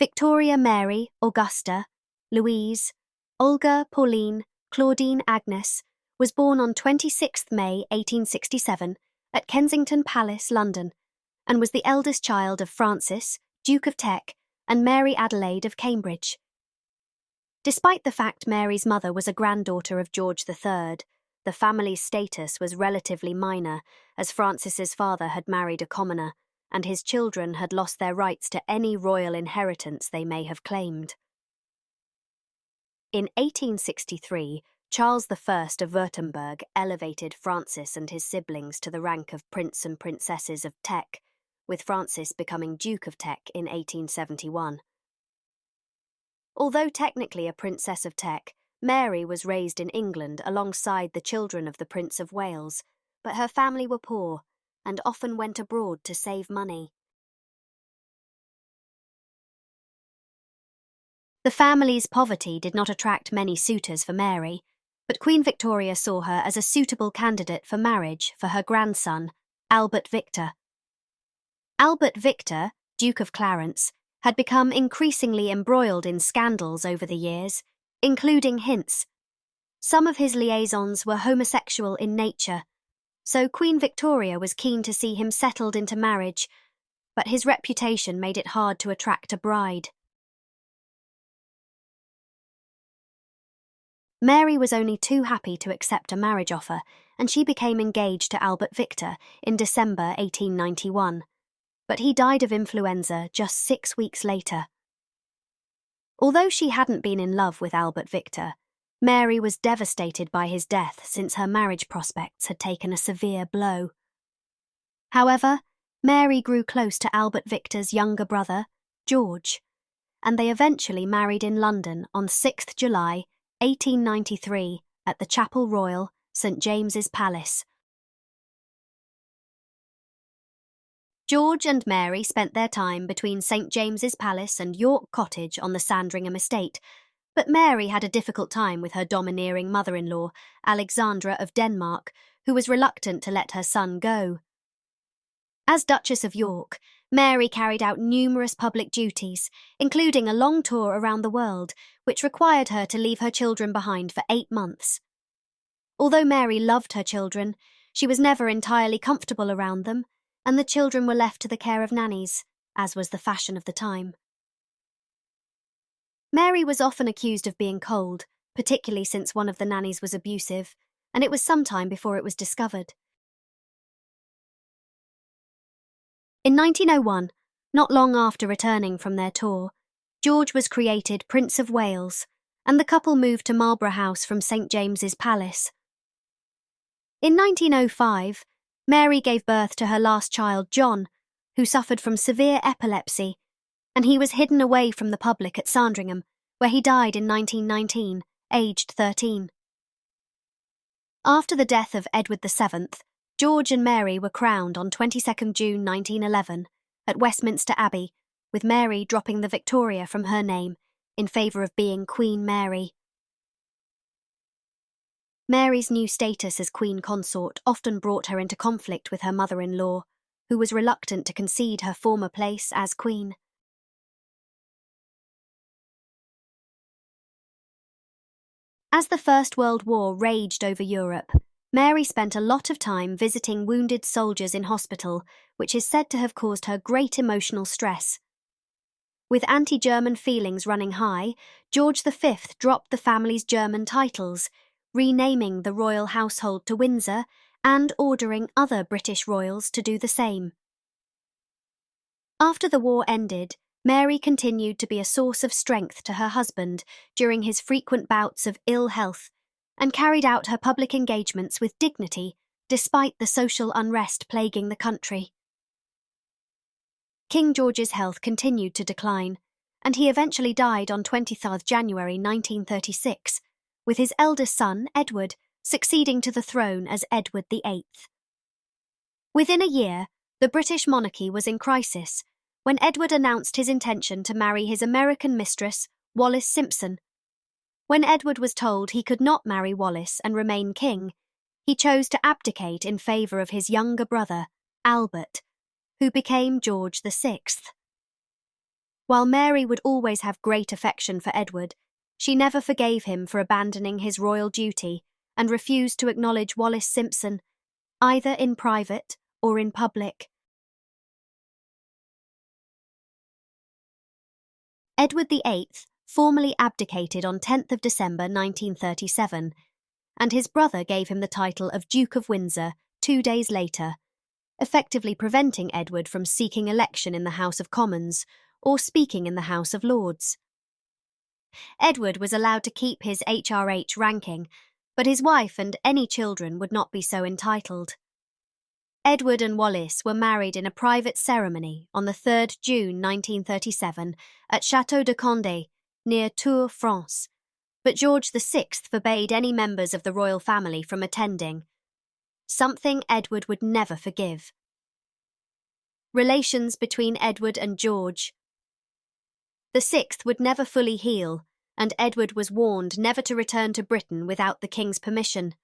Victoria Mary, Augusta, Louise, Olga Pauline, Claudine Agnes, was born on 26th May 1867 at Kensington Palace, London, and was the eldest child of Francis, Duke of Teck, and Mary Adelaide of Cambridge. Despite the fact Mary's mother was a granddaughter of George III, the family's status was relatively minor, as Francis's father had married a commoner, and his children had lost their rights to any royal inheritance they may have claimed. In 1863, Charles I of Württemberg elevated Francis and his siblings to the rank of Prince and Princesses of Teck, with Francis becoming Duke of Teck in 1871. Although technically a Princess of Teck, Mary was raised in England alongside the children of the Prince of Wales, but her family were poor and often went abroad to save money. The family's poverty did not attract many suitors for Mary, but Queen Victoria saw her as a suitable candidate for marriage for her grandson, Albert Victor. Albert Victor, Duke of Clarence, had become increasingly embroiled in scandals over the years, including hints. Some of his liaisons were homosexual in nature, so Queen Victoria was keen to see him settled into marriage, but his reputation made it hard to attract a bride. Mary was only too happy to accept a marriage offer, and she became engaged to Albert Victor in December 1891. But he died of influenza just 6 weeks later. Although she hadn't been in love with Albert Victor, Mary was devastated by his death since her marriage prospects had taken a severe blow. However, Mary grew close to Albert Victor's younger brother, George, and they eventually married in London on 6th July 1893 at the Chapel Royal, St James's Palace. George and Mary spent their time between St James's Palace and York Cottage on the Sandringham estate, but Mary had a difficult time with her domineering mother-in-law, Alexandra of Denmark, who was reluctant to let her son go. As Duchess of York, Mary carried out numerous public duties, including a long tour around the world, which required her to leave her children behind for 8 months. Although Mary loved her children, she was never entirely comfortable around them, and the children were left to the care of nannies, as was the fashion of the time. Mary was often accused of being cold, particularly since one of the nannies was abusive, and it was some time before it was discovered. In 1901, not long after returning from their tour, George was created Prince of Wales, and the couple moved to Marlborough House from St James's Palace. In 1905, Mary gave birth to her last child, John, who suffered from severe epilepsy, and he was hidden away from the public at Sandringham, where he died in 1919, aged 13. After the death of Edward VII, George and Mary were crowned on 22nd June 1911 at Westminster Abbey, with Mary dropping the Victoria from her name in favour of being Queen Mary. Mary's new status as Queen Consort often brought her into conflict with her mother-in-law, who was reluctant to concede her former place as Queen. As the First World War raged over Europe, Mary spent a lot of time visiting wounded soldiers in hospital, which is said to have caused her great emotional stress. With anti-German feelings running high, George V dropped the family's German titles, renaming the royal household to Windsor and ordering other British royals to do the same. After the war ended, Mary continued to be a source of strength to her husband during his frequent bouts of ill health and carried out her public engagements with dignity despite the social unrest plaguing the country. King George's health continued to decline, and he eventually died on 23rd January 1936, with his eldest son, Edward, succeeding to the throne as Edward VIII. Within a year, the British monarchy was in crisis when Edward announced his intention to marry his American mistress, Wallis Simpson. When Edward was told he could not marry Wallis and remain king, he chose to abdicate in favour of his younger brother, Albert, who became George VI. While Mary would always have great affection for Edward, she never forgave him for abandoning his royal duty and refused to acknowledge Wallis Simpson, either in private or in public. Edward VIII formally abdicated on 10th of December 1937, and his brother gave him the title of Duke of Windsor 2 days later, effectively preventing Edward from seeking election in the House of Commons or speaking in the House of Lords. Edward was allowed to keep his HRH ranking, but his wife and any children would not be so entitled. Edward and Wallis were married in a private ceremony on the 3rd June 1937 at Château de Condé, near Tours, France, but George VI forbade any members of the royal family from attending, something Edward would never forgive. Relations between Edward and George VI would never fully heal, and Edward was warned never to return to Britain without the king's permission.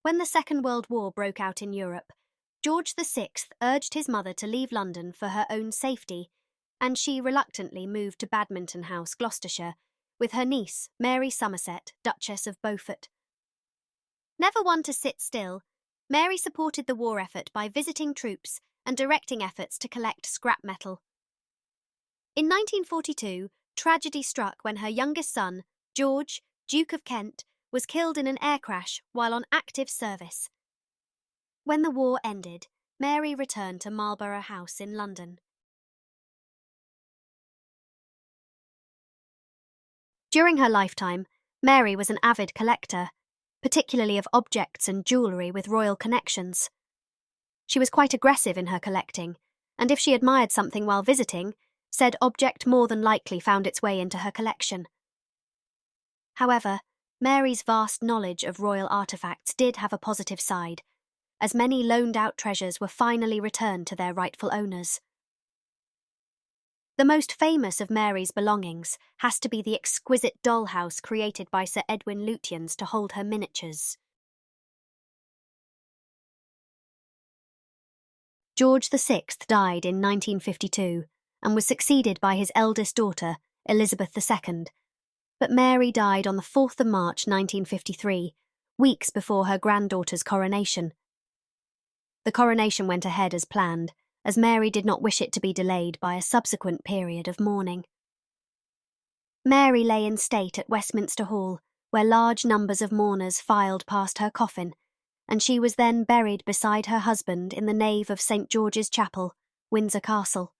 When the Second World War broke out in Europe, George VI urged his mother to leave London for her own safety, and she reluctantly moved to Badminton House, Gloucestershire, with her niece, Mary Somerset, Duchess of Beaufort. Never one to sit still, Mary supported the war effort by visiting troops and directing efforts to collect scrap metal. In 1942, tragedy struck when her youngest son, George, Duke of Kent, was killed in an air crash while on active service. When the war ended, Mary returned to Marlborough House in London. During her lifetime, Mary was an avid collector, particularly of objects and jewellery with royal connections. She was quite aggressive in her collecting, and if she admired something while visiting, said object more than likely found its way into her collection. However, Mary's vast knowledge of royal artefacts did have a positive side, as many loaned-out treasures were finally returned to their rightful owners. The most famous of Mary's belongings has to be the exquisite dollhouse created by Sir Edwin Lutyens to hold her miniatures. George VI died in 1952 and was succeeded by his eldest daughter, Elizabeth II, but Mary died on the 4th of March 1953, weeks before her granddaughter's coronation. The coronation went ahead as planned, as Mary did not wish it to be delayed by a subsequent period of mourning. Mary lay in state at Westminster Hall, where large numbers of mourners filed past her coffin, and she was then buried beside her husband in the nave of St. George's Chapel, Windsor Castle.